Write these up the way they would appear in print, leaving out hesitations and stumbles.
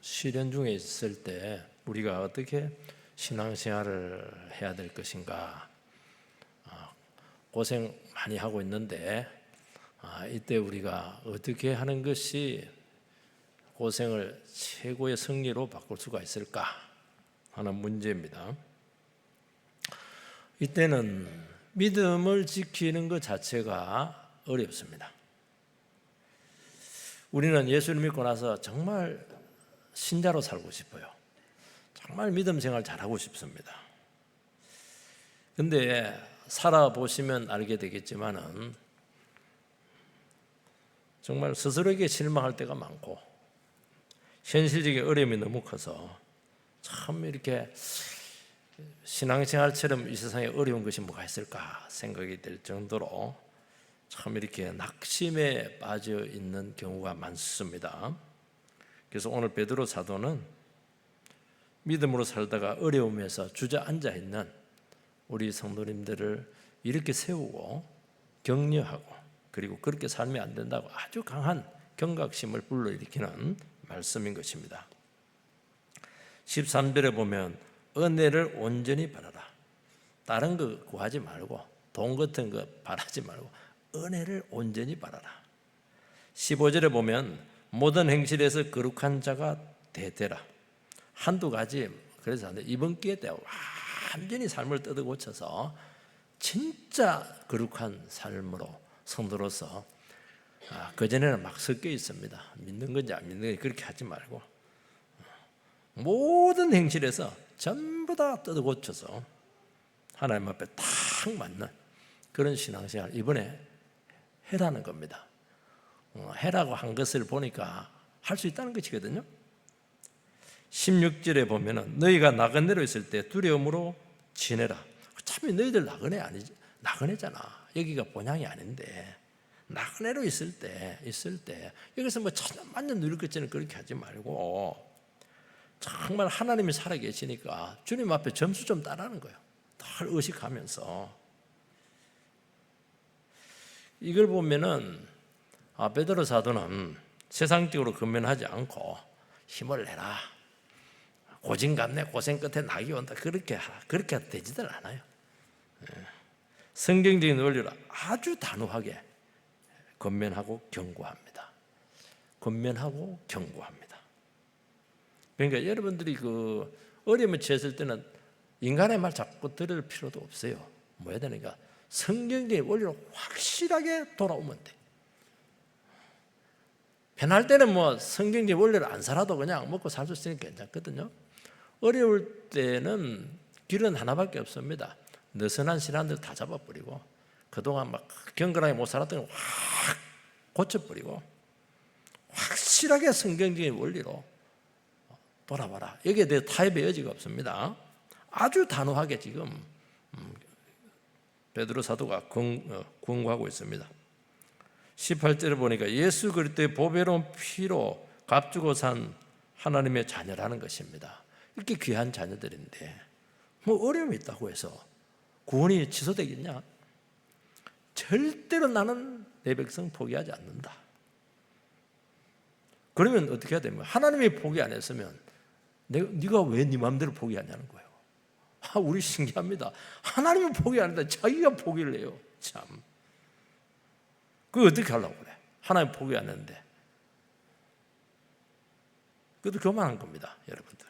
시련 중에 있을 때 우리가 어떻게 신앙생활을 해야 될 것인가, 고생 많이 하고 있는데 이때 우리가 어떻게 하는 것이 고생을 최고의 승리로 바꿀 수가 있을까 하는 문제입니다. 이때는 믿음을 지키는 것 자체가 어렵습니다. 우리는 예수를 믿고 나서 정말 신자로 살고 싶어요. 정말 믿음 생활 잘하고 싶습니다. 근데 살아보시면 알게 되겠지만은 정말 스스로에게 실망할 때가 많고 현실적인 어려움이 너무 커서 참 이렇게 신앙생활처럼 이 세상에 어려운 것이 뭐가 있을까 생각이 될 정도로 참 이렇게 낙심에 빠져 있는 경우가 많습니다. 그래서 오늘 베드로 사도는 믿음으로 살다가 어려움에서 주저앉아 있는 우리 성도님들을 이렇게 세우고 격려하고 그리고 그렇게 살면 안 된다고 아주 강한 경각심을 불러일으키는 말씀인 것입니다. 13절에 보면 은혜를 온전히 바라라. 다른 거 구하지 말고 돈 같은 거 바라지 말고 은혜를 온전히 바라라. 15절에 보면 모든 행실에서 거룩한 자가 되되라. 한두 가지 그래서 이번 기회 때 완전히 삶을 뜯어 고쳐서 진짜 거룩한 삶으로 성도로서 그전에는 막 섞여 있습니다. 믿는 건지 안 믿는 건지 그렇게 하지 말고 모든 행실에서 전부 다 뜯어 고쳐서 하나님 앞에 딱 맞는 그런 신앙생활 이번에 해라는 겁니다. 해라고 한 것을 보니까 할 수 있다는 것이거든요. 16절에 보면은 너희가 나그네로 있을 때 두려움으로 지내라. 참 너희들 나그네잖아. 여기가 본향이 아닌데 나그네로 있을 때 여기서 뭐 천년만년 누릴 것처럼 그렇게 하지 말고 정말 하나님이 살아계시니까 주님 앞에 점수 좀 따라는 거예요. 늘 의식하면서 이걸 보면은 베드로 사도는 세상적으로 근면하지 않고 힘을 내라. 고진감래 고생 끝에 낙이 온다. 그렇게 되지들 않아요. 성경적인 원리로 아주 단호하게 권면하고 경고합니다. 권면하고 경고합니다. 그러니까 여러분들이 그 어려움에 처했을 때는 인간의 말 자꾸 들을 필요도 없어요. 뭐 해야 되니까 성경적인 원리로 확실하게 돌아오면 돼. 편할 때는 뭐 성경적인 원리를 안 살아도 그냥 먹고 살 수 있으니까 괜찮거든요. 어려울 때는 길은 하나밖에 없습니다. 느슨한 신앙들 다 잡아버리고 그동안 막 경건하게 못 살았던 거 확 고쳐버리고 확실하게 성경적인 원리로 돌아봐라. 여기에 대해 타협의 여지가 없습니다. 아주 단호하게 지금 베드로 사도가 권고하고 있습니다. 18절을 보니까 예수 그리스도의 보배로운 피로 값주고 산 하나님의 자녀라는 것입니다. 이렇게 귀한 자녀들인데 뭐 어려움이 있다고 해서 구원이 취소되겠냐? 절대로 나는 내 백성 포기하지 않는다. 그러면 어떻게 해야 됩니까? 하나님이 포기 안 했으면 네가 왜 네 마음대로 포기하냐는 거예요. 우리 신기합니다. 하나님은 포기 안 했다. 자기가 포기를 해요. 참. 그거 어떻게 하려고 그래? 하나님 포기 안 했는데. 그것도 교만한 겁니다, 여러분들.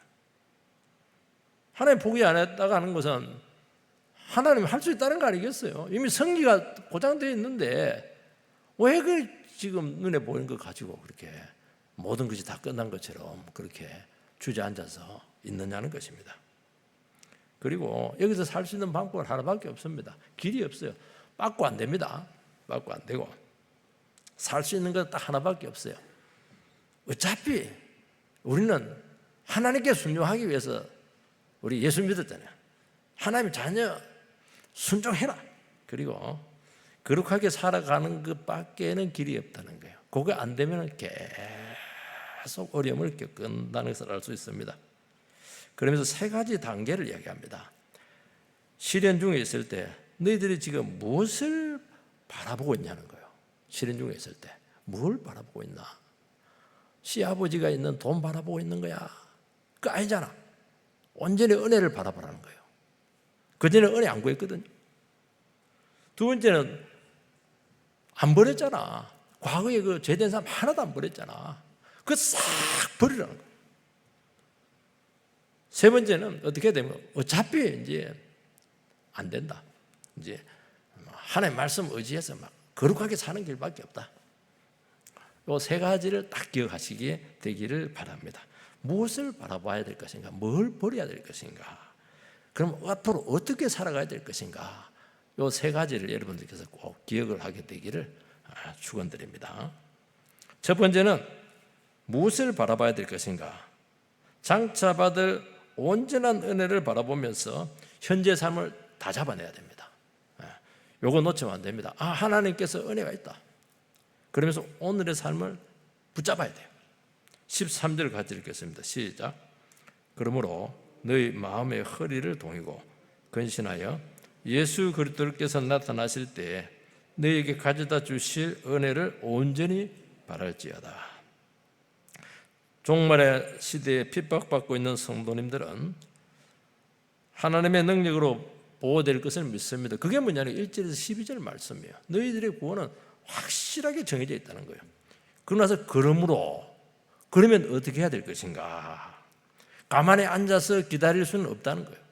하나님 포기 안 했다가 하는 것은 하나님이 할 수 있다는 거 아니겠어요? 이미 성기가 고장되어 있는데 왜 그 지금 눈에 보이는 거 가지고 그렇게 모든 것이 다 끝난 것처럼 그렇게 주저앉아서 있느냐는 것입니다. 그리고 여기서 살 수 있는 방법은 하나밖에 없습니다. 길이 없어요. 빠꾸 안 됩니다. 빠꾸 안 되고 살 수 있는 것 딱 하나밖에 없어요. 어차피 우리는 하나님께 순종하기 위해서 우리 예수 믿었잖아요. 하나님 자녀 순종해라. 그리고 거룩하게 살아가는 것밖에는 길이 없다는 거예요. 그거 안 되면 계속 어려움을 겪는다는 것을 알 수 있습니다. 그러면서 세 가지 단계를 이야기합니다. 시련 중에 있을 때 너희들이 지금 무엇을 바라보고 있냐는 거예요. 시련 중에 있을 때 뭘 바라보고 있나? 시아버지가 있는 돈 바라보고 있는 거야. 그거 아니잖아. 온전히 은혜를 바라보라는 거예요. 그전에 은혜 안 구했거든요. 두 번째는 안 버렸잖아. 과거에 그 죄된 사람 하나도 안 버렸잖아. 그거 싹 버리라는 거예요. 세 번째는 어떻게 되면 어차피 이제 안 된다. 이제 하나님의 말씀 의지해서 막 거룩하게 사는 길밖에 없다. 이 세 가지를 딱 기억하시게 되기를 바랍니다. 무엇을 바라봐야 될 것인가? 뭘 버려야 될 것인가? 그럼 앞으로 어떻게 살아가야 될 것인가? 이 세 가지를 여러분들께서 꼭 기억을 하게 되기를 축원드립니다. 첫 번째는 무엇을 바라봐야 될 것인가? 장차 받을 온전한 은혜를 바라보면서 현재 삶을 다 잡아내야 됩니다. 요거 놓치면 안 됩니다. 하나님께서 은혜가 있다. 그러면서 오늘의 삶을 붙잡아야 돼요. 13절 같이 읽겠습니다. 시작. 그러므로 너희 마음의 허리를 동이고 근신하여 예수 그리스도께서 나타나실 때에 너희에게 가져다 주실 은혜를 온전히 바랄지어다. 종말의 시대에 핍박받고 있는 성도님들은 하나님의 능력으로 보호될 것을 믿습니다. 그게 뭐냐면 1절에서 12절 말씀이에요. 너희들의 구원은 확실하게 정해져 있다는 거예요. 그러고 나서 그러면 어떻게 해야 될 것인가? 가만히 앉아서 기다릴 수는 없다는 거예요.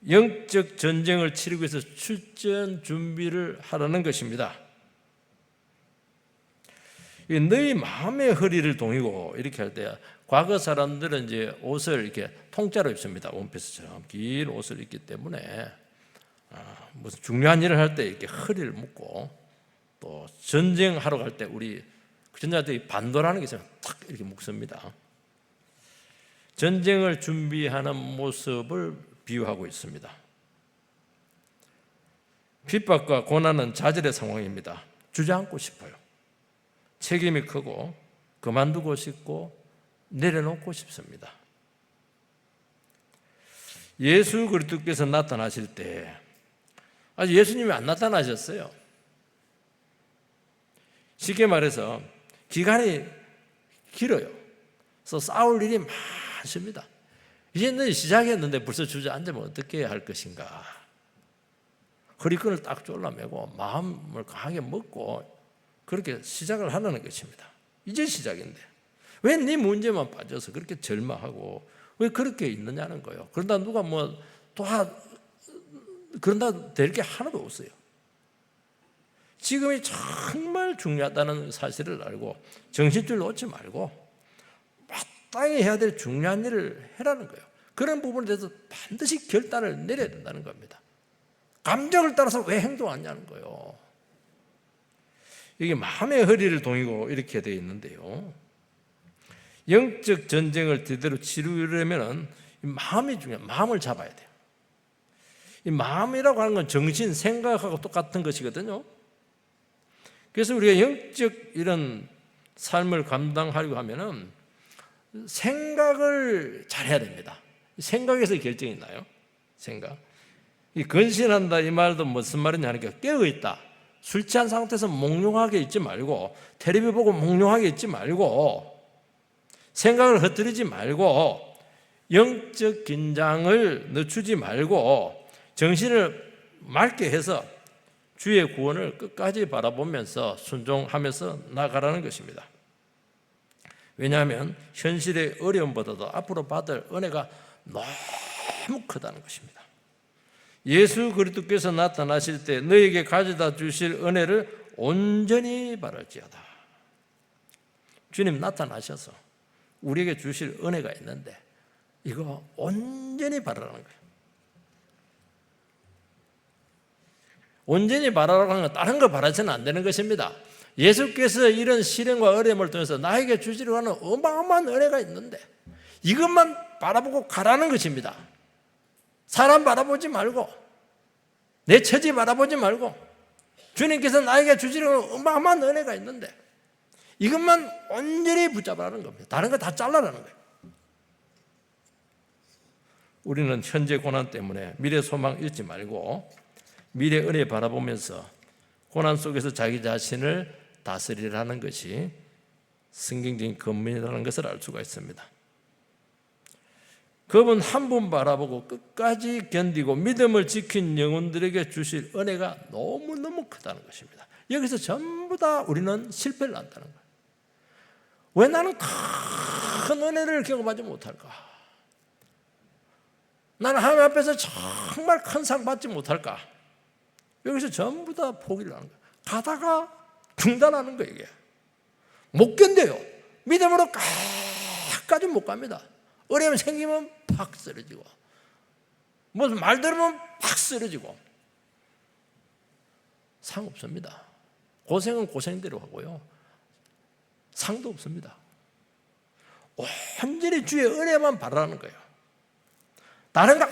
영적 전쟁을 치르기 위해서 출전 준비를 하라는 것입니다. 너희 마음의 허리를 동이고 이렇게 할 때 과거 사람들은 이제 옷을 이렇게 통짜로 입습니다. 원피스처럼 긴 옷을 입기 때문에 무슨 중요한 일을 할 때 이렇게 허리를 묶고 또 전쟁하러 갈 때 우리 전쟁할 반도라는 게 있어요. 탁 이렇게 묶습니다. 전쟁을 준비하는 모습을 비유하고 있습니다. 핍박과 고난은 자질의 상황입니다. 주저앉고 싶어요. 책임이 크고 그만두고 싶고 내려놓고 싶습니다. 예수 그리스도께서 나타나실 때 아직 예수님이 안 나타나셨어요. 쉽게 말해서 기간이 길어요. 그래서 싸울 일이 많습니다. 이제 너희 시작했는데 벌써 주저앉으면 어떻게 할 것인가? 허리끈을 딱 졸라매고 마음을 강하게 먹고 그렇게 시작을 하라는 것입니다. 이제 시작인데 왜 네 문제만 빠져서 그렇게 절망하고 왜 그렇게 있느냐는 거예요. 그런다 누가 그런다 될 게 하나도 없어요. 지금이 정말 중요하다는 사실을 알고 정신줄 놓지 말고 마땅히 해야 될 중요한 일을 해라는 거예요. 그런 부분에 대해서 반드시 결단을 내려야 된다는 겁니다. 감정을 따라서 왜 행동하냐는 거예요. 이게 마음의 허리를 동이고 이렇게 되어 있는데요. 영적 전쟁을 제대로 치르려면 마음이 중요해요. 마음을 잡아야 돼요. 이 마음이라고 하는 건 정신, 생각하고 똑같은 것이거든요. 그래서 우리가 영적 이런 삶을 감당하려고 하면은 생각을 잘해야 됩니다. 생각에서 결정이 나요. 생각. 이 근신한다 이 말도 무슨 말이냐 하니까 깨어있다. 술 취한 상태에서 몽롱하게 있지 말고 텔레비 보고 몽롱하게 있지 말고 생각을 흩뜨리지 말고 영적 긴장을 늦추지 말고 정신을 맑게 해서 주의 구원을 끝까지 바라보면서 순종하면서 나가라는 것입니다. 왜냐하면 현실의 어려움보다도 앞으로 받을 은혜가 너무 크다는 것입니다. 예수 그리스도께서 나타나실 때 너에게 가져다 주실 은혜를 온전히 바랄지어다. 주님 나타나셔서 우리에게 주실 은혜가 있는데 이거 온전히 바라라는 거예요. 온전히 바라라고 하는 건 다른 거 바라서는 안 되는 것입니다. 예수께서 이런 시련과 어려움을 통해서 나에게 주시려고 하는 어마어마한 은혜가 있는데 이것만 바라보고 가라는 것입니다. 사람 바라보지 말고 내 처지 바라보지 말고 주님께서 나에게 주시려고 하는 어마어마한 은혜가 있는데 이것만 온전히 붙잡으라는 겁니다. 다른 거 다 잘라라는 거예요. 우리는 현재 고난 때문에 미래 소망 잃지 말고 미래 은혜 바라보면서 고난 속에서 자기 자신을 다스리라는 것이 성경적인 권면이라는 것을 알 수가 있습니다. 그분 한 분 바라보고 끝까지 견디고 믿음을 지킨 영혼들에게 주실 은혜가 너무너무 크다는 것입니다. 여기서 전부 다 우리는 실패를 한다는 거예요. 왜 나는 큰 은혜를 경험하지 못할까? 나는 하나님 앞에서 정말 큰 상 받지 못할까? 여기서 전부 다 포기를 하는 거예요. 가다가 중단하는 거예요. 이게 못 견뎌요. 믿음으로 끝까지 못 갑니다. 어려움 생기면 팍 쓰러지고, 무슨 말 들으면 팍 쓰러지고, 상 없습니다. 고생은 고생대로 하고요, 상도 없습니다. 온전히 주의 은혜만 바라는 거예요. 다른 거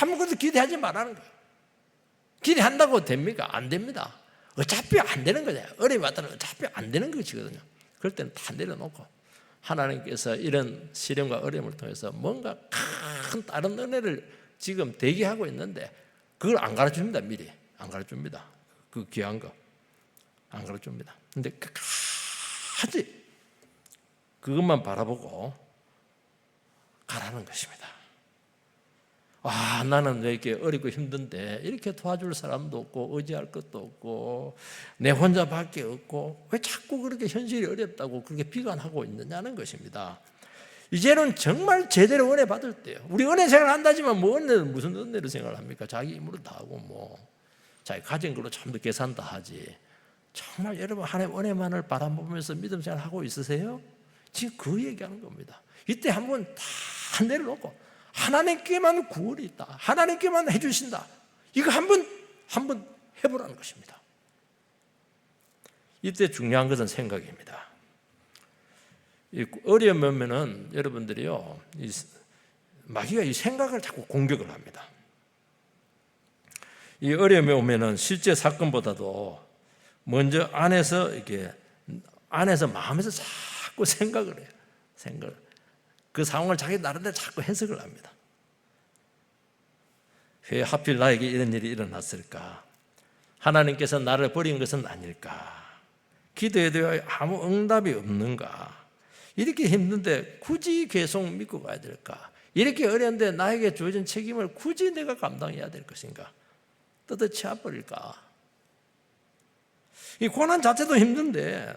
아무것도 기대하지 말라는 거예요. 기대한다고 됩니까? 안 됩니다. 어차피 안 되는 거잖아요. 어려움이 왔다는 어차피 안 되는 것이거든요. 그럴 때는 다 내려놓고 하나님께서 이런 시련과 어려움을 통해서 뭔가 큰 다른 은혜를 지금 대기하고 있는데 그걸 안 가르쳐줍니다. 미리 안 가르쳐줍니다. 그 귀한 거 안 가르쳐줍니다. 근데 끝까지 그것만 바라보고 가라는 것입니다. 나는 왜 이렇게 어렵고 힘든데 이렇게 도와줄 사람도 없고 의지할 것도 없고 내 혼자밖에 없고 왜 자꾸 그렇게 현실이 어렵다고 그렇게 비관하고 있느냐는 것입니다. 이제는 정말 제대로 은혜 받을 때요. 우리 은혜 생활 한다지만 무슨 은혜를 생활합니까? 자기 힘으로 다 하고 자기 가진 걸로 참 더 계산 다 하지. 정말 여러분 하나님 은혜만을 바라보면서 믿음 생활 하고 있으세요? 지금 그 얘기하는 겁니다. 이때 한번 다 내려놓고 하나님께만 구원이 있다. 하나님께만 해주신다. 이거 한번 해보라는 것입니다. 이때 중요한 것은 생각입니다. 어려움이 오면은 여러분들이요, 마귀가 이 생각을 자꾸 공격을 합니다. 이 어려움이 오면은 실제 사건보다도 먼저 안에서 마음에서 자꾸 생각을 해요. 그 상황을 자기 나름대로 자꾸 해석을 합니다. 왜 하필 나에게 이런 일이 일어났을까? 하나님께서 나를 버린 것은 아닐까? 기도해도 아무 응답이 없는가? 이렇게 힘든데 굳이 계속 믿고 가야 될까? 이렇게 어려운데 나에게 주어진 책임을 굳이 내가 감당해야 될 것인가? 뜯어치워 버릴까? 이 고난 자체도 힘든데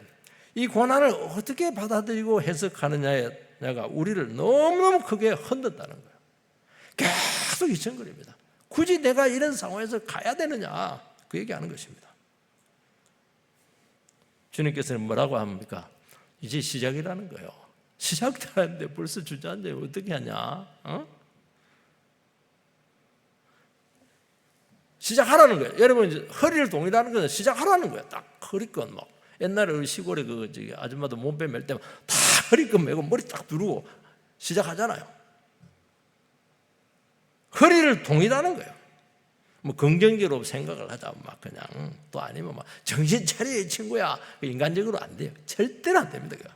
이 고난을 어떻게 받아들이고 해석하느냐가 우리를 너무너무 크게 흔든다는 거예요. 계속 이천거립니다. 굳이 내가 이런 상황에서 가야 되느냐, 그 얘기하는 것입니다. 주님께서는 뭐라고 합니까? 이제 시작이라는 거예요. 시작도 하는데 벌써 주저앉아 어떻게 하냐? 시작하라는 거예요. 여러분 허리를 동이라는 것은 시작하라는 거예요. 딱 허리끈 옛날에 시골에 아줌마도 몸빼 맬 때만 다 허리끈 매고 머리 딱 두르고 시작하잖아요. 허리를 동이라는 거예요. 긍정적으로 생각을 하자 그냥 또 아니면 정신 차려 이 친구야. 인간적으로 안 돼요. 절대로 안 됩니다.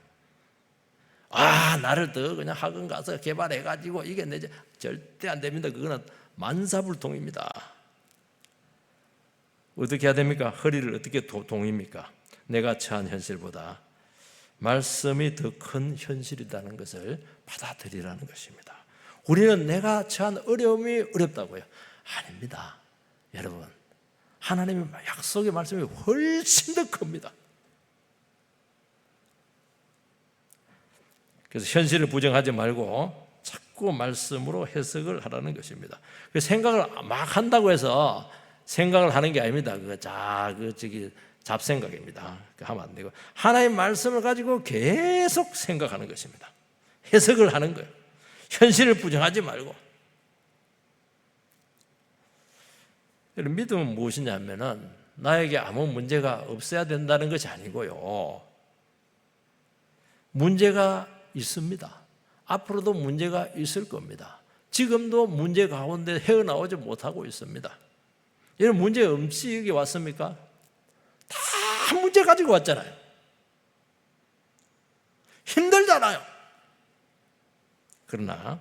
나를 더 그냥 학원 가서 개발해가지고 이겨내지. 절대 안 됩니다. 그거는 만사불통입니다. 어떻게 해야 됩니까? 허리를 어떻게 동입니까? 내가 처한 현실보다 말씀이 더 큰 현실이라는 것을 받아들이라는 것입니다. 우리는 내가 처한 어려움이 어렵다고요? 아닙니다. 여러분, 하나님의 약속의 말씀이 훨씬 더 큽니다. 그래서 현실을 부정하지 말고 자꾸 말씀으로 해석을 하라는 것입니다. 생각을 막 한다고 해서 생각을 하는 게 아닙니다. 잡생각입니다. 하면 안 되고 하나님의 말씀을 가지고 계속 생각하는 것입니다. 해석을 하는 거예요. 현실을 부정하지 말고. 믿음은 무엇이냐면은 나에게 아무 문제가 없어야 된다는 것이 아니고요. 문제가 있습니다. 앞으로도 문제가 있을 겁니다. 지금도 문제 가운데 헤어나오지 못하고 있습니다. 이런 문제 없이 여기 왔습니까? 다 문제 가지고 왔잖아요. 힘들잖아요. 그러나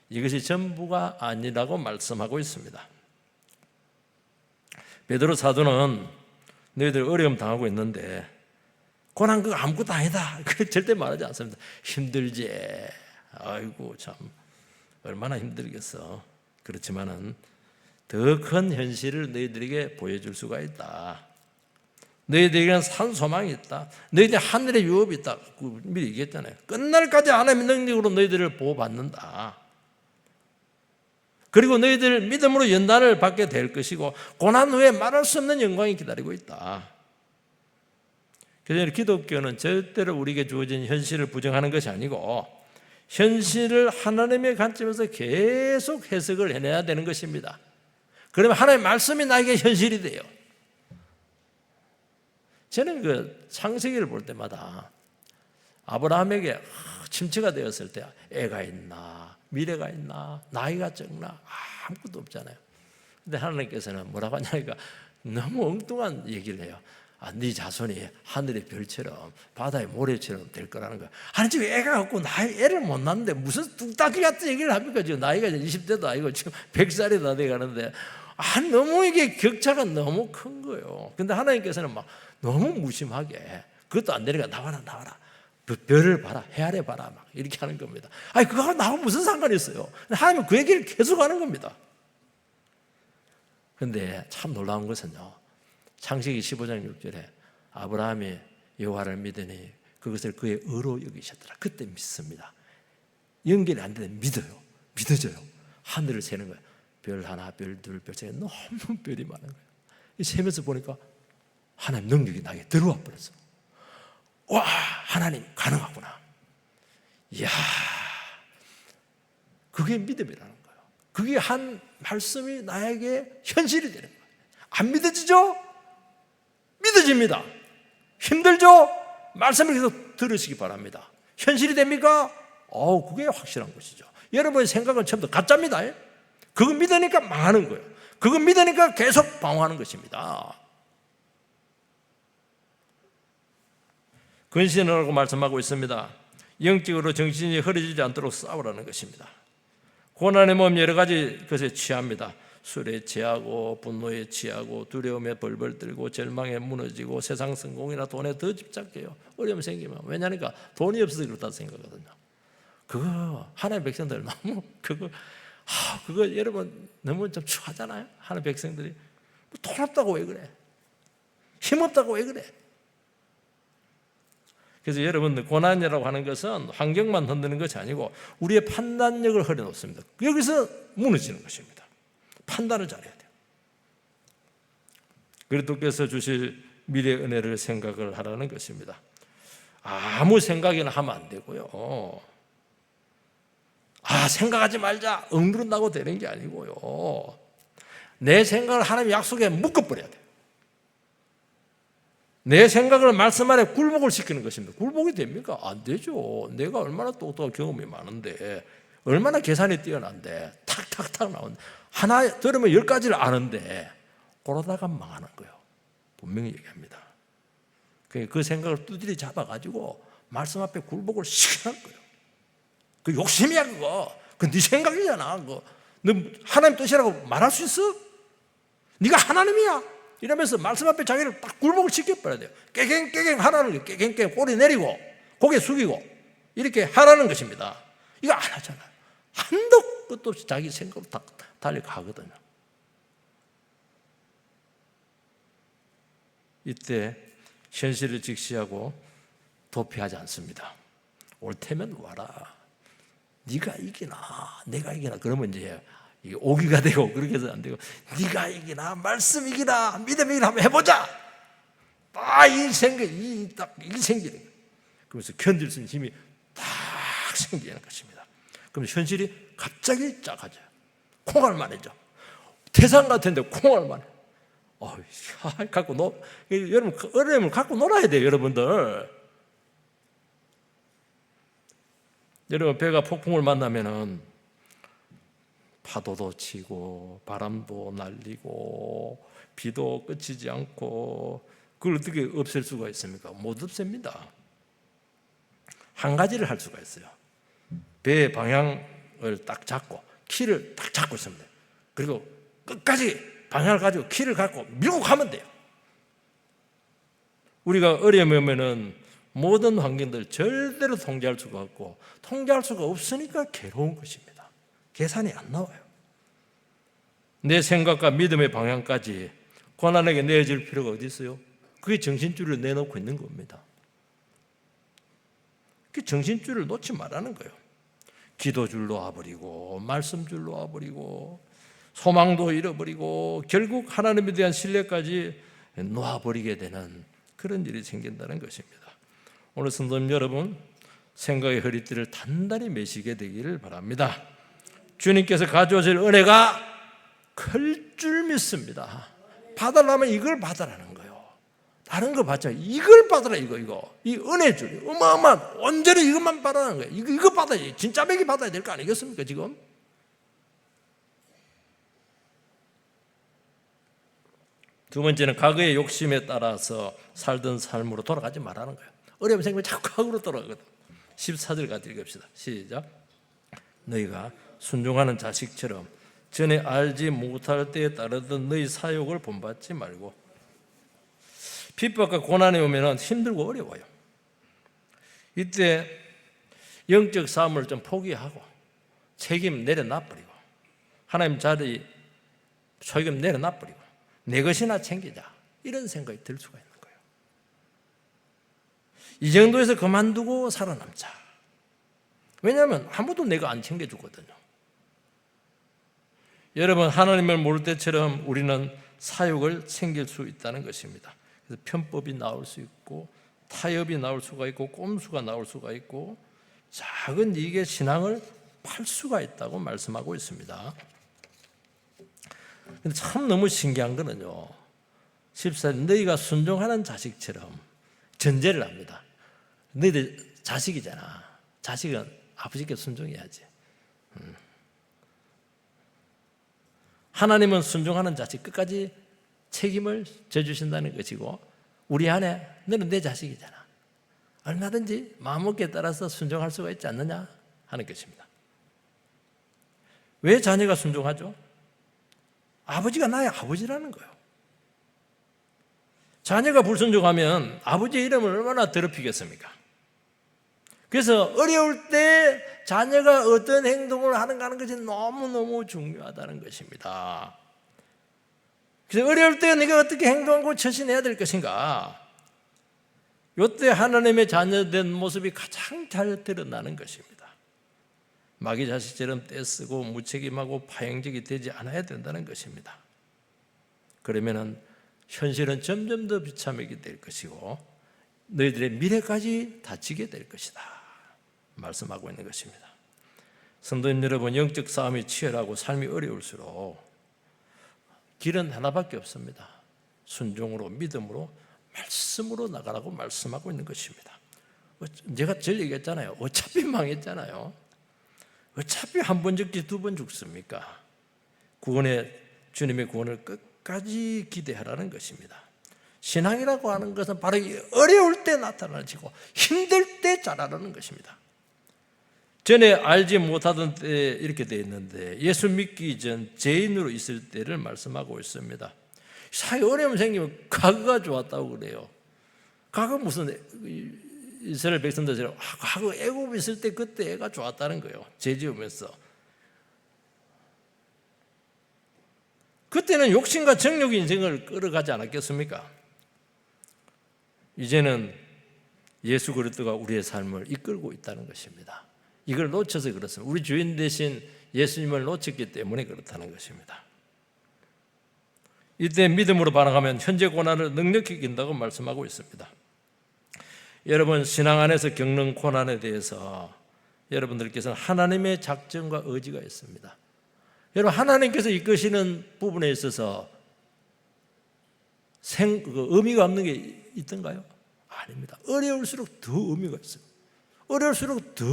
이것이 전부가 아니라고 말씀하고 있습니다. 베드로 사도는 너희들 어려움 당하고 있는데 고난 그거 아무것도 아니다. 그렇게 절대 말하지 않습니다. 힘들지. 아이고 참 얼마나 힘들겠어. 그렇지만은 더 큰 현실을 너희들에게 보여줄 수가 있다. 너희들에게는 산 소망이 있다. 너희들 하늘의 유업이 있다. 미리 얘기했잖아요. 끝날까지 하나님의 능력으로 너희들을 보호받는다. 그리고 너희들 믿음으로 연단을 받게 될 것이고 고난 후에 말할 수 없는 영광이 기다리고 있다. 그래서 기독교는 절대로 우리에게 주어진 현실을 부정하는 것이 아니고 현실을 하나님의 관점에서 계속 해석을 해내야 되는 것입니다. 그러면 하나님의 말씀이 나에게 현실이 돼요. 저는 그 창세기를 볼 때마다 아브라함에게 침체가 되었을 때 애가 있나 미래가 있나 나이가 적나 아무것도 없잖아요. 근데 하나님께서는 뭐라고 하냐니까 너무 엉뚱한 얘기를 해요. 네 자손이 하늘의 별처럼 바다의 모래처럼 될 거라는 거야. 아니 지금 애가 없고 애를 못 낳는데 무슨 뚝딱이 같은 얘기를 합니까? 지금 나이가 20대도 아니고 지금 100살이 다 돼가는데 너무 이게 격차가 너무 큰 거예요. 근데 하나님께서는 막 너무 무심하게 그것도 안 되니까 나와라 별을 봐라 해아래 봐라 막 이렇게 하는 겁니다. 아니 그거하고 나하고 무슨 상관이 있어요? 하나님은 그 얘기를 계속 하는 겁니다. 근데 참 놀라운 것은요, 창세기 15장 6절에 아브라함이 여호와를 믿으니 그것을 그의 의로 여기셨더라. 그때 믿습니다. 연결이 안 되는데 믿어져요. 하늘을 세는 거예요. 별 하나, 별 둘, 별 세, 너무 별이 많은 거예요. 세면서 보니까 하나님 능력이 나에게 들어와 버렸어. 와, 하나님 가능하구나. 이야, 그게 믿음이라는 거예요. 그게 한 말씀이 나에게 현실이 되는 거예요. 안 믿어지죠? 믿어집니다. 힘들죠? 말씀을 계속 들으시기 바랍니다. 현실이 됩니까? 그게 확실한 것이죠. 여러분의 생각은 처음부터 가짜입니다. 그거 믿으니까 망하는 거예요. 그거 믿으니까 계속 방황하는 것입니다. 근신하라고 말씀하고 있습니다. 영적으로 정신이 흐려지지 않도록 싸우라는 것입니다. 고난의 몸 여러 가지 것에 취합니다. 술에 취하고 분노에 취하고 두려움에 벌벌 떨고 절망에 무너지고 세상 성공이나 돈에 더 집착해요. 어려움 생기면. 왜냐니까 돈이 없어서 그렇다 생각하거든요. 그거 하나님의 백성들 너무 그거 여러분 너무 좀 추하잖아요. 하나님의 백성들이 돈 없다고 왜 그래? 힘 없다고 왜 그래? 그래서 여러분 고난이라고 하는 것은 환경만 흔드는 것이 아니고 우리의 판단력을 흐려놓습니다. 여기서 무너지는 것입니다. 판단을 잘해야 돼요. 그리스도께서 주실 미래 은혜를 생각을 하라는 것입니다. 아무 생각이나 하면 안 되고요. 생각하지 말자 억누른다고 되는 게 아니고요. 내 생각을 하나님 약속에 묶어버려야 돼요. 내 생각을 말씀 안에 굴복을 시키는 것입니다. 굴복이 됩니까? 안 되죠. 내가 얼마나 똑똑한 경험이 많은데 얼마나 계산이 뛰어난데 탁탁탁 나오는데 하나 들으면 10가지를 아는데 그러다가 망하는 거예요. 분명히 얘기합니다. 그 생각을 두드리 잡아가지고 말씀 앞에 굴복을 시키는 거예요. 그 욕심이야 그거. 그 네 생각이잖아. 그거. 너 하나님 뜻이라고 말할 수 있어? 네가 하나님이야. 이러면서 말씀 앞에 자기를 딱 굴복을 시켜버려야 돼요. 깨갱깨갱 하라는 거예요. 깨갱깨갱 꼬리 내리고 고개 숙이고 이렇게 하라는 것입니다. 이거 안 하잖아요. 한도 끝도 없이 자기 생각으로 다 달려가거든요. 이때 현실을 직시하고 도피하지 않습니다. 옳다면 와라. 네가 이기나 내가 이기나 그러면 이제 오기가 되고 그렇게 해서 안 되고 네가 이기나 말씀 이기나 믿음 이기나 한번 해보자. 이 생기는 거예요. 그러면서 견딜 수 있는 힘이 딱 생기는 것입니다. 그럼 현실이 갑자기 작아져요. 콩알만해져. 태산 같은데 콩알만해. 여러분 어려움을 갖고 놀아야 돼요, 여러분들. 여러분 배가 폭풍을 만나면은 파도도 치고 바람도 날리고 비도 그치지 않고 그걸 어떻게 없앨 수가 있습니까? 못 없앱니다. 한 가지를 할 수가 있어요. 배의 방향을 딱 잡고 키를 딱 잡고 있으면 돼요. 그리고 끝까지 방향을 가지고 키를 갖고 밀고 가면 돼요. 우리가 어려움이 오면은 모든 환경들 절대로 통제할 수가 없고 통제할 수가 없으니까 괴로운 것입니다. 계산이 안 나와요. 내 생각과 믿음의 방향까지 고난에게 내어질 필요가 어디 있어요? 그게 정신줄을 내놓고 있는 겁니다. 그 정신줄을 놓지 말라는 거예요. 기도줄 놓아버리고 말씀줄 놓아버리고 소망도 잃어버리고 결국 하나님에 대한 신뢰까지 놓아버리게 되는 그런 일이 생긴다는 것입니다. 오늘 성도님 여러분, 생각의 허리띠를 단단히 매시게 되기를 바랍니다. 주님께서 가져오실 은혜가 클 줄 믿습니다. 받으려면 이걸 받으라는 거예요. 다른 거 받자. 이걸 받으라, 이거. 이 은혜 줄, 어마어마한, 온전히 이것만 받으라는 거예요. 이거 받아야지. 진짜 맥이 받아야 될 거 아니겠습니까, 지금? 두 번째는 과거의 욕심에 따라서 살던 삶으로 돌아가지 말라는 거예요. 어려움 생기면 자꾸 과거로 돌아가거든. 14절 같이 읽읍시다. 시작. 너희가 순종하는 자식처럼 전에 알지 못할 때에 따르던 너희 사욕을 본받지 말고. 핍박과 고난이 오면 힘들고 어려워요. 이때 영적 싸움을 좀 포기하고 책임 내려놔버리고 하나님 자리 책임 내려놔버리고 내 것이나 챙기자, 이런 생각이 들 수가 있는 거예요. 이 정도에서 그만두고 살아남자. 왜냐하면 아무도 내가 안 챙겨주거든요. 여러분, 하나님을 모를 때처럼 우리는 사욕을 챙길 수 있다는 것입니다. 그래서 편법이 나올 수 있고 타협이 나올 수가 있고 꼼수가 나올 수가 있고 작은 이익의 신앙을 팔 수가 있다고 말씀하고 있습니다. 근데 참 너무 신기한 거는요, 14절 너희가 순종하는 자식처럼 전제를 합니다. 너희들 자식이잖아. 자식은 아버지께 순종해야지. 하나님은 순종하는 자식 끝까지 책임을 져주신다는 것이고 우리 안에 너는 내 자식이잖아. 얼마든지 마음먹기에 따라서 순종할 수가 있지 않느냐 하는 것입니다. 왜 자녀가 순종하죠? 아버지가 나의 아버지라는 거예요. 자녀가 불순종하면 아버지의 이름을 얼마나 더럽히겠습니까? 그래서 어려울 때 자녀가 어떤 행동을 하는가 하는 것이 너무너무 중요하다는 것입니다. 그래서 어려울 때 네가 어떻게 행동하고 처신해야 될 것인가? 이때 하나님의 자녀된 모습이 가장 잘 드러나는 것입니다. 마귀 자식처럼 떼쓰고 무책임하고 파행적이 되지 않아야 된다는 것입니다. 그러면 현실은 점점 더 비참하게 될 것이고 너희들의 미래까지 다치게 될 것이다 말씀하고 있는 것입니다. 성도님 여러분, 영적 싸움이 치열하고 삶이 어려울수록 길은 하나밖에 없습니다. 순종으로, 믿음으로, 말씀으로 나가라고 말씀하고 있는 것입니다. 제가 절 얘기했잖아요. 어차피 망했잖아요. 어차피 한 번 죽지 두 번 죽습니까? 주님의 구원을 끝까지 기대하라는 것입니다. 신앙이라고 하는 것은 바로 어려울 때 나타나지고 힘들 때 자라는 것입니다. 전에 알지 못하던 때에 이렇게 되어 있는데 예수 믿기 전 죄인으로 있을 때를 말씀하고 있습니다. 사회 어려움 생기면 과거가 좋았다고 그래요. 과거 무슨 이스라엘 백성들처럼 과거 애굽 있을 때 그때 애가 좋았다는 거예요. 죄 지으면서. 그때는 욕심과 정욕이 인생을 끌어가지 않았겠습니까? 이제는 예수 그리스도가 우리의 삶을 이끌고 있다는 것입니다. 이걸 놓쳐서 그렇습니다. 우리 주인 대신 예수님을 놓쳤기 때문에 그렇다는 것입니다. 이때 믿음으로 반응하면 현재 고난을 넉넉히 이긴다고 말씀하고 있습니다. 여러분, 신앙 안에서 겪는 고난에 대해서 여러분들께서는 하나님의 작정과 의지가 있습니다. 여러분, 하나님께서 이끄시는 부분에 있어서 의미가 없는 게 있던가요? 아닙니다. 어려울수록 더 의미가 있어요. 어려울수록 더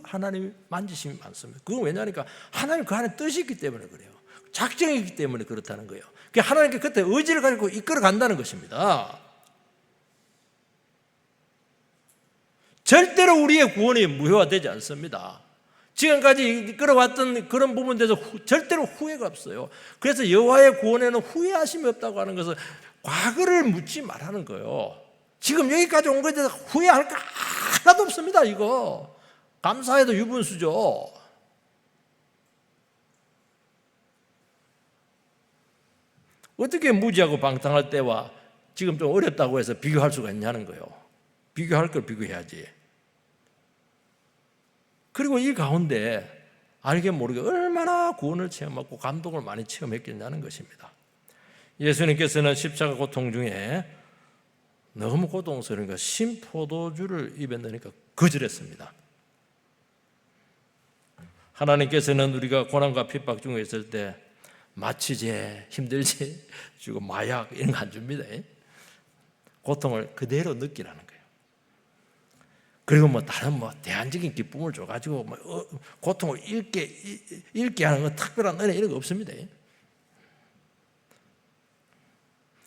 하나님이 만지심이 많습니다. 그건 왜냐하니까 하나님 그 안에 뜻이 있기 때문에 그래요. 작정이 있기 때문에 그렇다는 거예요. 하나님께 그때 의지를 가지고 이끌어 간다는 것입니다. 절대로 우리의 구원이 무효화되지 않습니다. 지금까지 이끌어왔던 그런 부분에 대해서 절대로 후회가 없어요. 그래서 여호와의 구원에는 후회하심이 없다고 하는 것은 과거를 묻지 말라는 거예요. 지금 여기까지 온 것에 대해서 후회할 거 하나도 없습니다. 이거 감사해도 유분수죠. 어떻게 무지하고 방탕할 때와 지금 좀 어렵다고 해서 비교할 수가 있냐는 거예요. 비교할 걸 비교해야지. 그리고 이 가운데 알게 모르게 얼마나 구원을 체험하고 감동을 많이 체험했겠냐는 것입니다. 예수님께서는 십자가 고통 중에 너무 고통스러우니까 신포도주를 입에 넣으니까 거절했습니다. 하나님께서는 우리가 고난과 핍박 중에 있을 때 마취제, 힘들지 주고 마약 이런 거 안 줍니다. 고통을 그대로 느끼라는 거예요. 그리고 다른 대안적인 기쁨을 줘가지고 고통을 잃게 하는 건 특별한 은혜 이런 거 없습니다.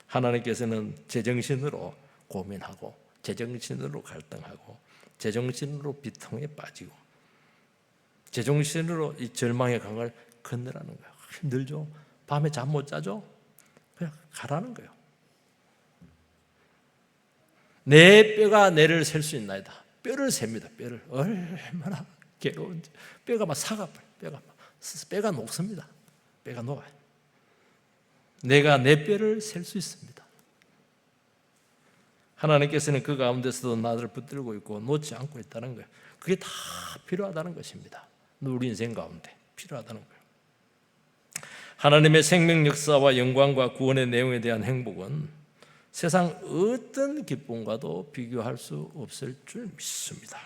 하나님께서는 제정신으로 고민하고 제정신으로 갈등하고 제정신으로 비통에 빠지고 제정신으로 이 절망의 강을 건너라는 거예요. 힘들죠? 밤에 잠 못 자죠? 그냥 가라는 거예요. 내 뼈가 내를 셀 수 있나이다. 뼈를 셉니다. 뼈를. 얼마나 괴로운지. 뼈가 막 사가버려요. 뼈가 녹습니다. 뼈가 녹아요. 내가 내 뼈를 셀 수 있습니다. 하나님께서는 그 가운데서도 나를 붙들고 있고 놓지 않고 있다는 거예요. 그게 다 필요하다는 것입니다. 우리 인생 가운데 필요하다는 거예요. 하나님의 생명 역사와 영광과 구원의 내용에 대한 행복은 세상 어떤 기쁨과도 비교할 수 없을 줄 믿습니다.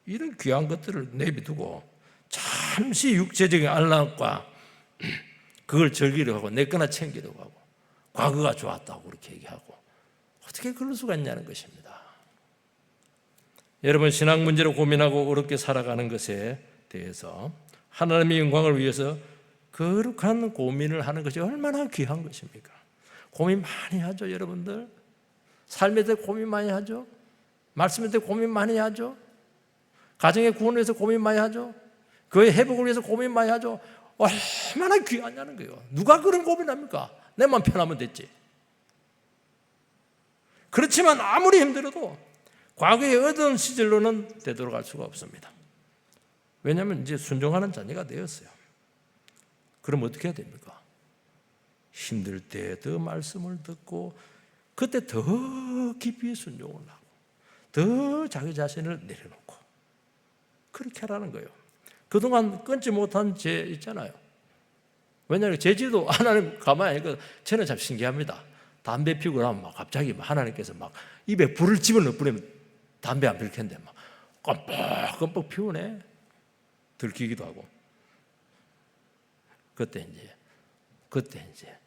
이런 귀한 것들을 내비두고 잠시 육체적인 안락과 그걸 즐기려고 하고 내 거나 챙기려고 하고 과거가 좋았다고 그렇게 얘기하고 어떻게 그럴 수가 있냐는 것입니다. 여러분, 신앙 문제로 고민하고 어렵게 살아가는 것에 대해서 하나님의 영광을 위해서 거룩한 고민을 하는 것이 얼마나 귀한 것입니까? 고민 많이 하죠, 여러분들. 삶에 대해 고민 많이 하죠. 말씀에 대해 고민 많이 하죠. 가정의 구원을 위해서 고민 많이 하죠. 그의 회복을 위해서 고민 많이 하죠. 얼마나 귀하냐는 거예요. 누가 그런 고민합니까? 내만 편하면 됐지. 그렇지만 아무리 힘들어도 과거에 얻은 시절로는 되돌아갈 수가 없습니다. 왜냐하면 이제 순종하는 자녀가 되었어요. 그럼 어떻게 해야 됩니까? 힘들 때 더 말씀을 듣고 그때 더 깊이 순종을 하고 더 자기 자신을 내려놓고 그렇게 하라는 거예요. 그동안 끊지 못한 죄 있잖아요. 왜냐하면 죄지도 하나님 가만히 하니까 저는 참 신기합니다. 담배 피우고 나면 막 갑자기 하나님께서 막 입에 불을 집어넣어 버리면 담배 안 피울 텐데 막 껌뻑껌뻑 피우네. 들키기도 하고. 그때 이제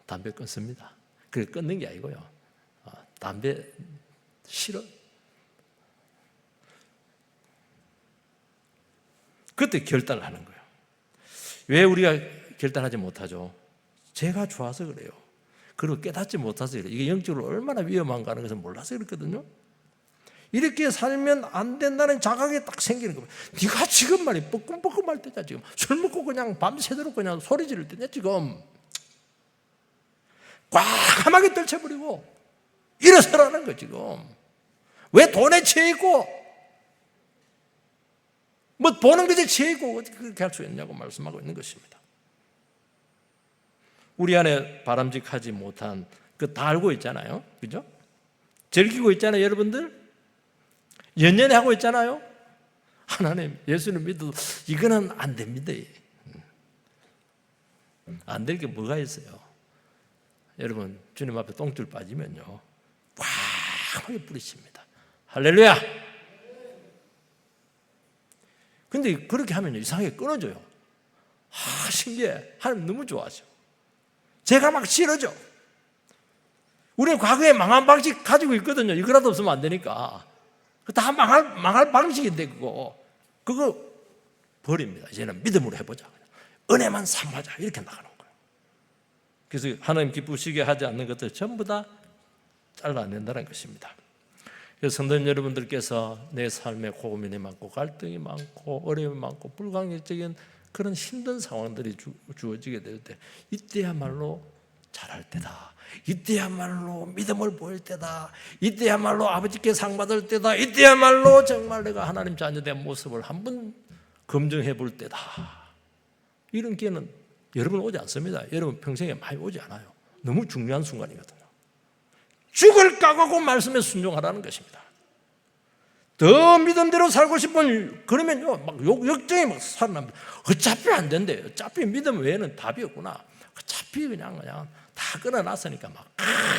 담배 끊습니다. 그래 끊는 게 아니고요. 담배 싫어. 그때 결단을 하는 거예요. 왜 우리가 결단하지 못하죠? 죄가 좋아서 그래요. 그리고 깨닫지 못해서 그래요. 이게 영적으로 얼마나 위험한가 하는 것을 몰라서 그렇거든요. 이렇게 살면 안 된다는 자각이 딱 생기는 겁니다. 네가 지금 말이 뻐끔뻐끔할 때냐 지금. 술 먹고 그냥 밤새도록 그냥 소리 지를 때냐 지금. 과감하게 떨쳐버리고 일어서라는 거 지금. 왜 돈에 취해있고 보는 것에 취해있고 어떻게 그렇게 할 수 있냐고 말씀하고 있는 것입니다. 우리 안에 바람직하지 못한 그 다 알고 있잖아요. 그죠? 즐기고 있잖아요, 여러분들. 연연해 하고 있잖아요. 하나님, 예수님 믿어도 이거는 안 됩니다. 안 될 게 뭐가 있어요? 여러분, 주님 앞에 똥줄 빠지면요 꽉하게 뿌리칩니다. 할렐루야. 근데 그렇게 하면 이상하게 끊어져요. 신기해. 하나님 너무 좋아하죠. 제가 막 싫어져. 우리는 과거에 망한 방식 가지고 있거든요. 이거라도 없으면 안 되니까. 다 망할 방식인데 그거 버립니다. 이제는 믿음으로 해보자. 은혜만 삼하자. 이렇게 나가는 거예요. 그래서 하나님 기쁘시게 하지 않는 것들 전부 다 잘라낸다는 것입니다. 그래서 성도님 여러분들께서 내 삶에 고민이 많고 갈등이 많고 어려움이 많고 불가항력적인 그런 힘든 상황들이 주어지게 될 때 이때야말로 잘할 때다. 이때야말로 믿음을 보일 때다. 이때야말로 아버지께 상 받을 때다. 이때야말로 정말 내가 하나님 자녀된 모습을 한번 검증해 볼 때다. 이런 기회는 여러분 오지 않습니다. 여러분 평생에 많이 오지 않아요. 너무 중요한 순간이거든요. 죽을 각오하고 말씀에 순종하라는 것입니다. 더 믿음대로 살고 싶은, 그러면요, 막 역정이 막 살아납니다. 어차피 안 된대요. 어차피 믿음 외에는 답이 없구나. 어차피 그냥 다 끊어놨으니까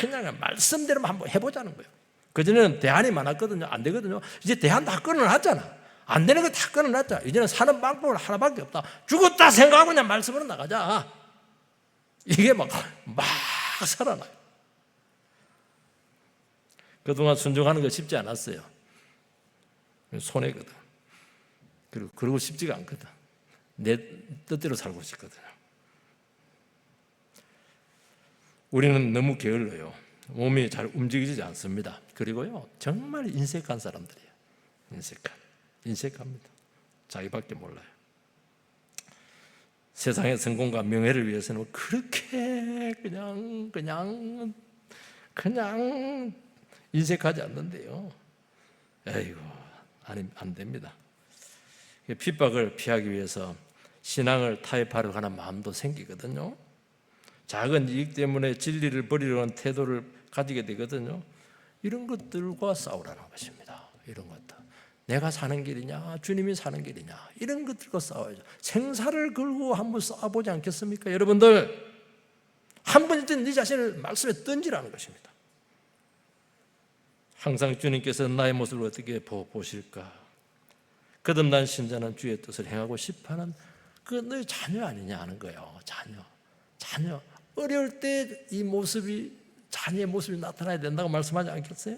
그냥 말씀대로만 한번 해보자는 거예요. 그전에는 대안이 많았거든요. 안 되거든요. 이제 대안 다 끊어놨잖아. 안 되는 거 다 끊어놨잖아. 이제는 사는 방법은 하나밖에 없다. 죽었다 생각하고 그냥 말씀으로 나가자. 이게 막 살아나요. 그동안 순종하는 거 쉽지 않았어요. 손해거든. 그리고 쉽지가 않거든. 내 뜻대로 살고 싶거든요. 우리는 너무 게을러요. 몸이 잘 움직이지 않습니다. 그리고요, 정말 인색한 사람들이에요. 인색합니다. 자기밖에 몰라요. 세상의 성공과 명예를 위해서는 그렇게 그냥 인색하지 않는데요. 에이고, 안 됩니다. 핍박을 피하기 위해서 신앙을 타협하려고 하는 마음도 생기거든요. 작은 이익 때문에 진리를 버리려는 태도를 가지게 되거든요. 이런 것들과 싸우라는 것입니다. 이런 것들. 내가 사는 길이냐, 주님이 사는 길이냐, 이런 것들과 싸워야죠. 생사를 걸고 한번 싸워보지 않겠습니까? 여러분들, 한 번쯤 네 자신을 말씀에 던지라는 것입니다. 항상 주님께서 나의 모습을 어떻게 보실까? 거듭난 신자는 주의 뜻을 행하고 싶어하는 그 너의 자녀 아니냐 하는 거예요. 자녀. 어려울 때 이 모습이, 자녀의 모습이 나타나야 된다고 말씀하지 않겠어요?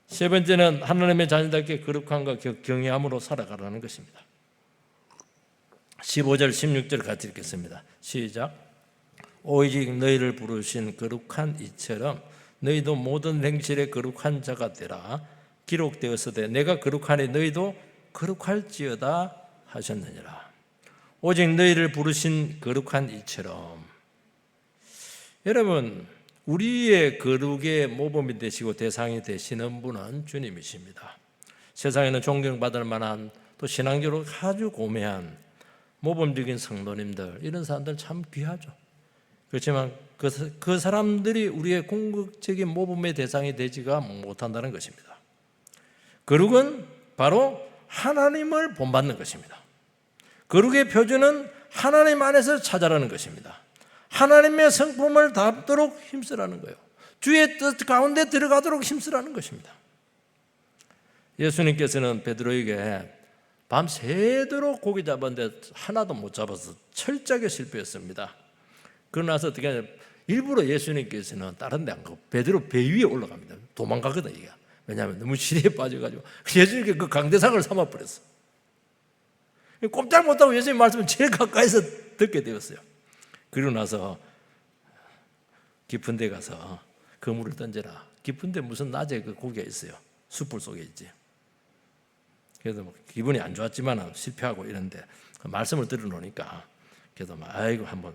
세 번째는 하나님의 자녀답게 거룩함과 경외함으로 살아가라는 것입니다. 15절 16절 같이 읽겠습니다. 시작. 오직 너희를 부르신 거룩한 이처럼 너희도 모든 행실에 거룩한 자가 되라. 기록되었으되 내가 거룩하니 너희도 거룩할지어다 하셨느니라. 오직 너희를 부르신 거룩한 이처럼. 여러분, 우리의 거룩의 모범이 되시고 대상이 되시는 분은 주님이십니다. 세상에는 존경받을 만한, 또 신앙적으로 아주 고매한 모범적인 성도님들, 이런 사람들 참 귀하죠. 그렇지만 그 사람들이 우리의 궁극적인 모범의 대상이 되지가 못한다는 것입니다. 거룩은 바로 하나님을 본받는 것입니다. 거룩의 표준은 하나님 안에서 찾아라는 것입니다. 하나님의 성품을 닮도록 힘쓰라는 거예요. 주의 뜻 가운데 들어가도록 힘쓰라는 것입니다. 예수님께서는 베드로에게 밤새도록 고기 잡았는데 하나도 못 잡아서 철저하게 실패했습니다. 그러고 나서 어떻게 하냐, 일부러 예수님께서는 다른 데 안 가고 베드로 배 위에 올라갑니다. 도망가거든 이게. 왜냐하면 너무 시리에 빠져가지고 예수님께 그 강대상을 삼아버렸어. 꼼짝 못하고 예수님 말씀을 제일 가까이서 듣게 되었어요. 그리고 나서 깊은 데 가서 그물을 던져라. 깊은 데 무슨 낮에 그 고기가 있어요. 숯불 속에 있지. 그래도 뭐 기분이 안 좋았지만 실패하고 이런데 그 말씀을 들어놓으니까 그래도 막 아이고 한번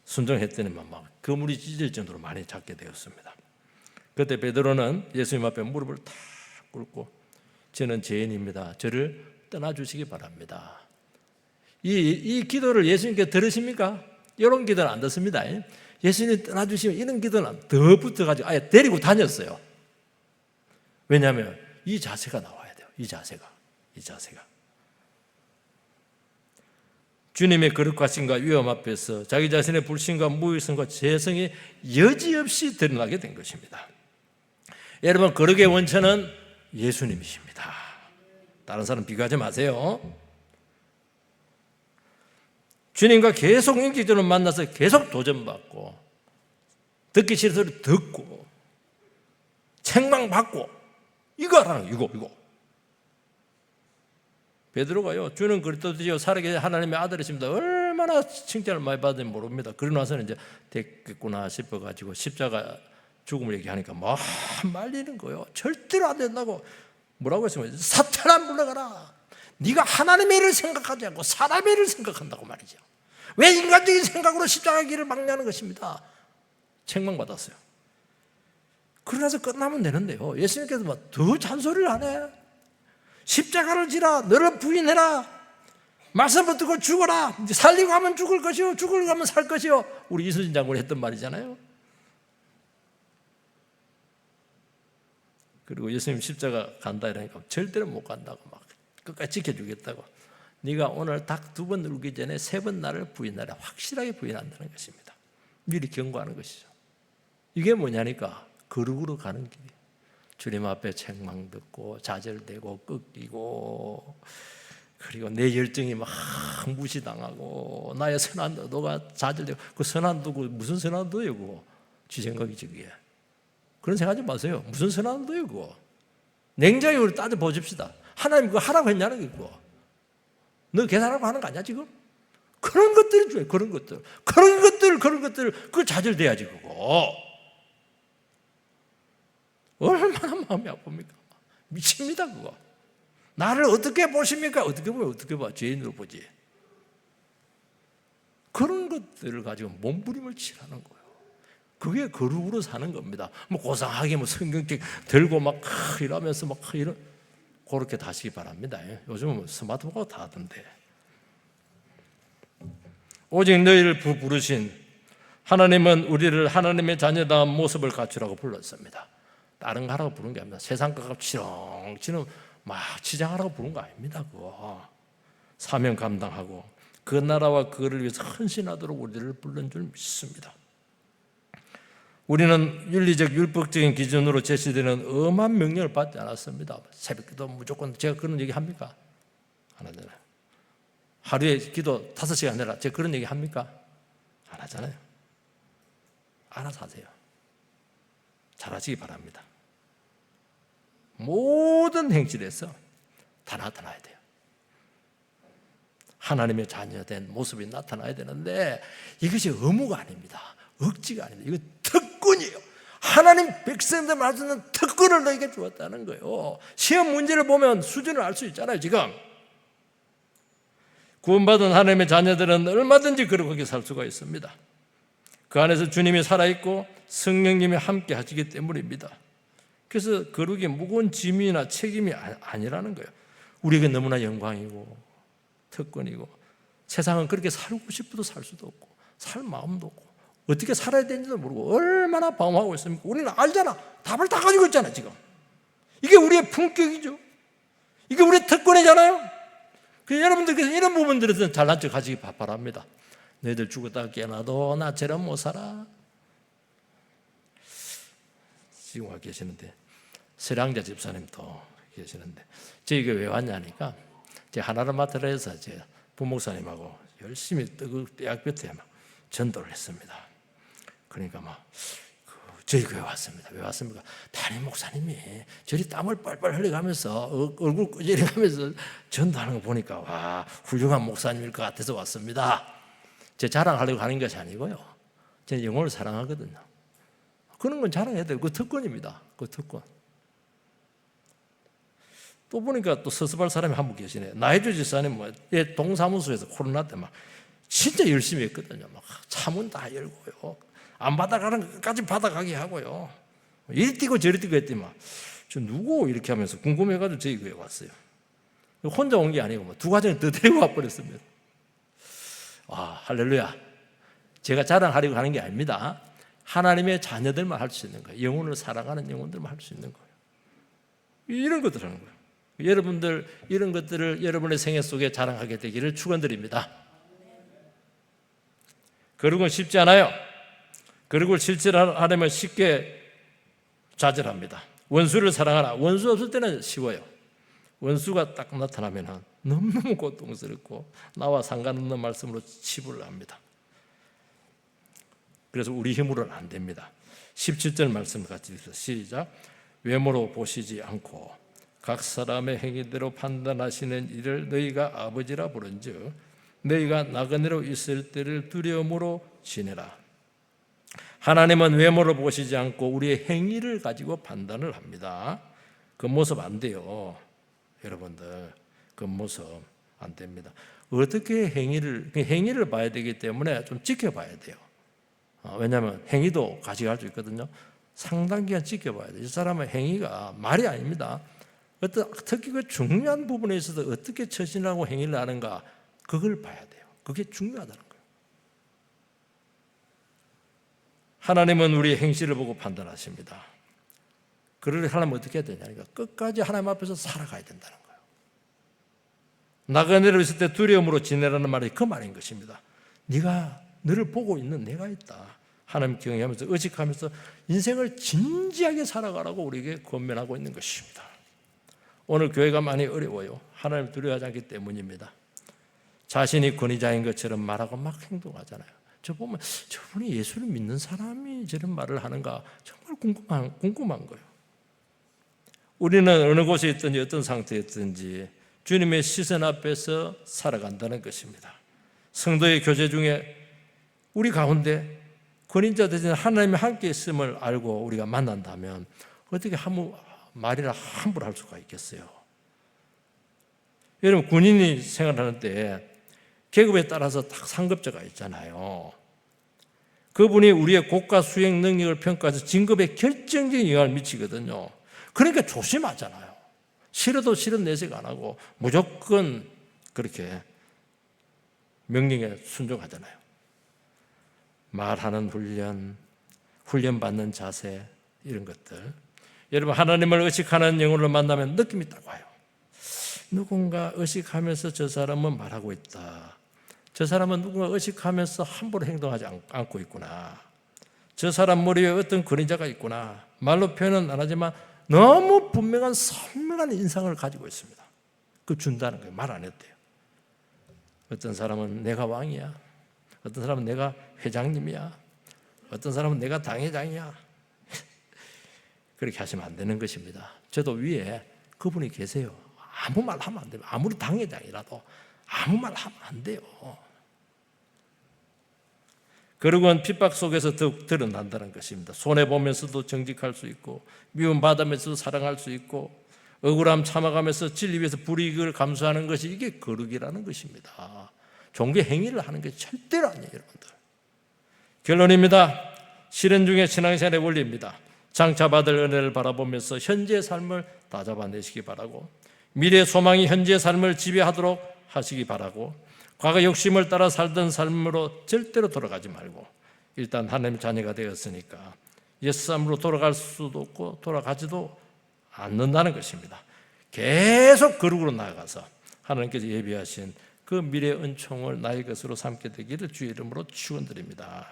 순종했더니 막 그물이 찢어질 정도로 많이 잡게 되었습니다. 그때 베드로는 예수님 앞에 무릎을 탁 꿇고 저는 죄인입니다. 저를 떠나주시기 바랍니다. 이 기도를 예수님께 들으십니까? 이런 기도는 안 듣습니다. 예수님 떠나주시면 이런 기도는 더 붙어가지고 아예 데리고 다녔어요. 왜냐하면 이 자세가 나와야 돼요. 이 자세가. 주님의 거룩하심과 위엄 앞에서 자기 자신의 불신과 무의성과 죄성이 여지없이 드러나게 된 것입니다. 여러분, 거룩의 원천은 예수님이십니다. 다른 사람 비교하지 마세요. 주님과 계속 인격적으로 만나서 계속 도전받고 듣기 싫은 소리 듣고 책망받고 이거 하라는 이거 베드로가요, 주는 그리스도시요 살아계신 하나님의 아들이십니다. 얼마나 칭찬을 많이 받은지 모릅니다. 그러고 나서는 이제 됐겠구나 싶어가지고 십자가 죽음을 얘기하니까 막 말리는 거예요. 절대로 안 된다고. 뭐라고 했으면 사탄아 물러가라. 네가 하나님의 일을 생각하지 않고 사람의 일을 생각한다고 말이죠. 왜 인간적인 생각으로 십자가 길을 막냐는 것입니다. 책망받았어요. 그러나서 끝나면 되는데요. 예수님께서 막 더 잔소리를 하네. 십자가를 지라, 너를 부인해라, 말씀을 듣고 죽어라, 살리고 하면 죽을 것이요, 죽으려고 하면 살 것이요. 우리 이순신 장군이 했던 말이잖아요. 그리고 예수님 십자가 간다 이러니까 절대로 못 간다고 막 끝까지 지켜주겠다고. 네가 오늘 닭 2번 울기 전에 3번 나를 부인하라, 확실하게 부인한다는 것입니다. 미리 경고하는 것이죠. 이게 뭐냐니까 거룩으로 가는 길이에요. 주님 앞에 책망 듣고 좌절되고 꺾이고, 그리고 내 열정이 막 무시당하고 나의 선한 너가 좌절되고, 그 선한 도구 무슨 선한 도예요? 그거 쥐생각이지 그게. 그런 생각하지 마세요. 무슨 선한 도예요? 그거 냉정히 우리 따져 보십시다. 하나님 그거 하라고 했냐는 게 그거. 너 계산하고 하는 거 아니야 지금? 그런 것들이 중요해. 그런 것들 그거 좌절돼야지 그거. 얼마나 마음이 아픕니까? 미칩니다 그거. 나를 어떻게 보십니까? 어떻게 보여? 어떻게 봐? 죄인으로 보지. 그런 것들을 가지고 몸부림을 치라는 거예요. 그게 거룩으로 사는 겁니다. 뭐 고상하게 뭐 성경책 들고 막 이러면서 막 이런, 그렇게 다시기 바랍니다. 요즘은 스마트폰가 다 하던데. 오직 너희를 부르신 하나님은 우리를 하나님의 자녀다운 모습을 갖추라고 불렀습니다. 다른 거 하라고 부른 게 아닙니다. 세상 것과 치렁치렁 막 치장하라고 부른 거 아닙니다. 그거 사명 감당하고 그 나라와 그거를 위해서 헌신하도록 우리를 부른 줄 믿습니다. 우리는 윤리적 율법적인 기준으로 제시되는 엄한 명령을 받지 않았습니다. 새벽기도 무조건, 제가 그런 얘기 합니까? 안 하잖아요. 하루에 기도 5시간 내라, 제가 그런 얘기 합니까? 안 하잖아요. 알아서 하세요. 잘하시기 바랍니다. 모든 행실에서 다 나타나야 돼요. 하나님의 자녀된 모습이 나타나야 되는데 이것이 의무가 아닙니다. 억지가 아닙니다. 이거 특권이에요. 하나님 백성들 말하는 특권을 너에게 주었다는 거예요. 시험 문제를 보면 수준을 알 수 있잖아요. 지금 구원받은 하나님의 자녀들은 얼마든지 그렇게 살 수가 있습니다. 그 안에서 주님이 살아있고 성령님이 함께 하시기 때문입니다. 그래서 거룩이 무거운 짐이나 책임이 아니라는 거예요. 우리에게 너무나 영광이고 특권이고, 세상은 그렇게 살고 싶어도 살 수도 없고 살 마음도 없고 어떻게 살아야 되는지도 모르고 얼마나 방황하고 있습니까? 우리는 알잖아. 답을 다 가지고 있잖아. 지금 이게 우리의 품격이죠. 이게 우리의 특권이잖아요. 그래서 여러분들께서 이런 부분들에서 잘난 척 하시기 바랍니다. 너희들 죽었다가 깨어나도 나처럼 못 살아. 지금 와 계시는데 서량자 집사님도 계시는데, 저희가 왜 왔냐니까, 제가 하나를 맡으라 해서 제 부목사님하고 열심히 대학볕에 막 전도를 했습니다. 그러니까 막 저희 교회 왔습니다. 왜 왔습니까? 담임 목사님이 저리 땀을 뻘뻘 흘려가면서 얼굴 끄지러가면서 전도하는 거 보니까 와, 훌륭한 목사님일 것 같아서 왔습니다. 제 자랑하려고 하는 것이 아니고요. 저는 영혼을 사랑하거든요. 그런 건 자랑해야 돼요. 그 특권입니다. 그 특권. 또 보니까 또 서서발 사람이 한 분 계시네. 나혜주 집사님 동사무소에서 코로나 때 막 진짜 열심히 했거든요. 막 차문 다 열고요. 안 받아가는 것까지 받아가게 하고요. 이리 뛰고 저리 뛰고 했더니 저 누구 이렇게 하면서 궁금해가지고 저희 교회 왔어요. 혼자 온 게 아니고 2가정 더 데리고 와버렸습니다. 아, 할렐루야. 제가 자랑하려고 하는 게 아닙니다. 하나님의 자녀들만 할 수 있는 거예요. 영혼을 사랑하는 영혼들만 할 수 있는 거예요. 이런 것들 하는 거예요. 여러분들 이런 것들을 여러분의 생애 속에 자랑하게 되기를 축원드립니다. 거룩은 쉽지 않아요. 거룩을 실천하려면 쉽게 좌절합니다. 원수를 사랑하라. 원수 없을 때는 쉬워요. 원수가 딱 나타나면 너무너무 고통스럽고 나와 상관없는 말씀으로 치부를 합니다. 그래서 우리 힘으로는 안 됩니다. 17절 말씀 같이 읽어서 시작. 외모로 보시지 않고 각 사람의 행위대로 판단하시는 이를 너희가 아버지라 부른즉 너희가 나그네로 있을 때를 두려움으로 지내라. 하나님은 외모를 보시지 않고 우리의 행위를 가지고 판단을 합니다. 겉모습 안 돼요. 여러분들 겉모습 안 됩니다. 어떻게 행위를 봐야 되기 때문에 좀 지켜봐야 돼요. 왜냐하면 행위도 가져갈 수 있거든요. 상당 기간 지켜봐야 돼요. 이 사람의 행위가 말이 아닙니다. 특히 그 중요한 부분에 있어서 어떻게 처신하고 행위를 하는가, 그걸 봐야 돼요. 그게 중요하다는 거예요. 하나님은 우리의 행실을 보고 판단하십니다. 그를 하려면 어떻게 해야 되냐니까 끝까지 하나님 앞에서 살아가야 된다는 거예요. 나그네로 있을 때 두려움으로 지내라는 말이 그 말인 것입니다. 네가 너를 보고 있는 내가 있다. 하나님 경외하면서 의식하면서 인생을 진지하게 살아가라고 우리에게 권면하고 있는 것입니다. 오늘 교회가 많이 어려워요. 하나님 두려워하지 않기 때문입니다. 자신이 권위자인 것처럼 말하고 막 행동하잖아요. 저 보면 저분이 예수를 믿는 사람이 저런 말을 하는가 정말 궁금한 거예요. 우리는 어느 곳에 있든지 어떤 상태에 있든지 주님의 시선 앞에서 살아간다는 것입니다. 성도의 교제 중에 우리 가운데 권위자 되신 하나님이 함께 있음을 알고 우리가 만난다면 어떻게 말이나 함부로 할 수가 있겠어요? 여러분, 군인이 생활하는 때 계급에 따라서 딱 상급자가 있잖아요. 그분이 우리의 국가 수행 능력을 평가해서 진급에 결정적인 영향을 미치거든요. 그러니까 조심하잖아요. 싫어도 싫은 내색 안 하고 무조건 그렇게 명령에 순종하잖아요. 말하는 훈련받는 자세, 이런 것들. 여러분, 하나님을 의식하는 영혼을 만나면 느낌이 딱 와요. 누군가 의식하면서 저 사람은 말하고 있다. 저 사람은 누군가 의식하면서 함부로 행동하지 않고 있구나. 저 사람 머리에 어떤 그림자가 있구나. 말로 표현은 안 하지만 너무 분명한 선명한 인상을 가지고 있습니다. 그 준다는 거예요. 말 안 해도 돼요. 어떤 사람은 내가 왕이야. 어떤 사람은 내가 회장님이야. 어떤 사람은 내가 당회장이야. 그렇게 하시면 안 되는 것입니다. 저도 위에 그분이 계세요. 아무 말 하면 안 돼요. 아무리 당회장이라도 아무 말 하면 안 돼요. 그러고는 핍박 속에서 더욱 드러난다는 것입니다. 손해보면서도 정직할 수 있고, 미움받으면서도 사랑할 수 있고, 억울함 참아가면서 진리 위해서 불이익을 감수하는 것이 이게 거룩이라는 것입니다. 종교 행위를 하는 게 절대로 아니에요, 여러분들. 결론입니다. 실현 중에 신앙생활의 원리입니다. 장차받을 은혜를 바라보면서 현재의 삶을 다잡아내시기 바라고, 미래의 소망이 현재의 삶을 지배하도록 하시기 바라고, 과거 욕심을 따라 살던 삶으로 절대로 돌아가지 말고 일단 하나님의 자녀가 되었으니까 옛삶으로 돌아갈 수도 없고 돌아가지도 않는다는 것입니다. 계속 거룩으로 나아가서 하나님께서 예비하신 그 미래의 은총을 나의 것으로 삼게 되기를 주의 이름으로 축원드립니다.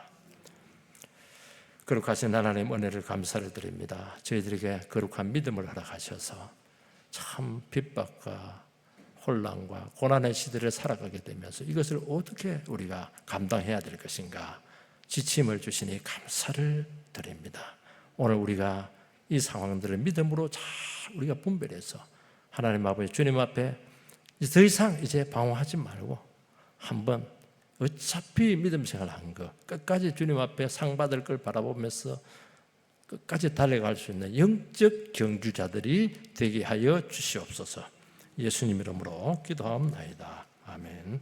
거룩하신 하나님 은혜를 감사를 드립니다. 저희들에게 거룩한 믿음을 허락하셔서 참 핍박과 혼란과 고난의 시대를 살아가게 되면서 이것을 어떻게 우리가 감당해야 될 것인가 지침을 주시니 감사를 드립니다. 오늘 우리가 이 상황들을 믿음으로 잘 우리가 분별해서 하나님 아버지 주님 앞에 더 이상 이제 방황하지 말고 한번 어차피 믿음 생활한 거 끝까지 주님 앞에 상 받을 걸 바라보면서 끝까지 달려갈 수 있는 영적 경주자들이 되게 하여 주시옵소서. 예수님 이름으로 기도하옵나이다. 아멘.